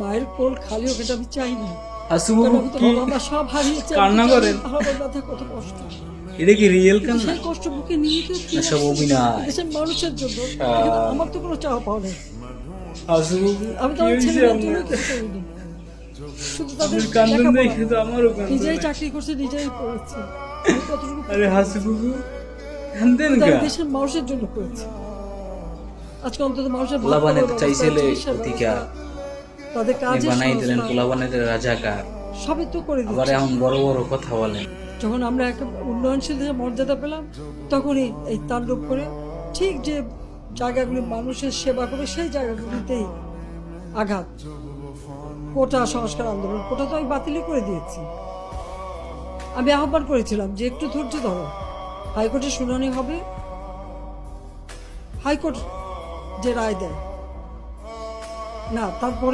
মায়ের কোল খালি হোক, এটা আমি চাই না। হাসুবাবু কারণ আমি তো কি বাবা মা সব হারিয়েছে, কান্না করেন? আমার ব্যথা কত কষ্ট, এটা কি রিয়েল কান্না? সেই কষ্ট বুকে নিয়ে তো ফিরে এসব আসছি অভিনয়। দেশের মানুষের জন্য। এখানে আমার তো কোনো চাওয়া পাওয়া নেই। হাসুবাবু আমি তো কি আমার হয়েছে ছেলেমেয়ের আপনার? জন্য কিছু করিনি, শুধু তাদের আপনার কান্দন লেখাপড়া। দেখে তো আমারও কান্দন নিজেই হয়। চাকরি করছে, নিজেই করেছে, আমি কতটুকু আরে হাসুবাবু কান্দেন কিন্তু কা? আমি দেশের মানুষের জন্য করেছি। আজকে অন্তত মানুষের ভাত পোলাপানের খাওয়ার চাইছিলে ব্যবস্থা, চিকিৎসার অধিকার, ব্যবস্থা, তাদের আপনি কাজের বানাই দিলেন, সংস্থান, পোলা বানাই দিলেন রাজাকার, সবই তো করে আবার দিচ্ছি। এখন বড় বড় কথা বলেন। যখন আমরা একটা উন্নয়নশীল দেশের মর্যাদা পেলাম, তখনই এই তাণ্ডব করে ঠিক যে জায়গাগুলি মানুষের সেবা করে সেই জায়গাগুলিতেই আঘাত। কোটা সংস্কার আন্দোলন, কোটা তো আমি বাতিলই করে দিয়েছি। আমি আহ্বান করেছিলাম যে একটু ধৈর্য ধরো, হাইকোর্টে শুনানি হবে, হাইকোর্ট যে রায় দেয় না তারপরে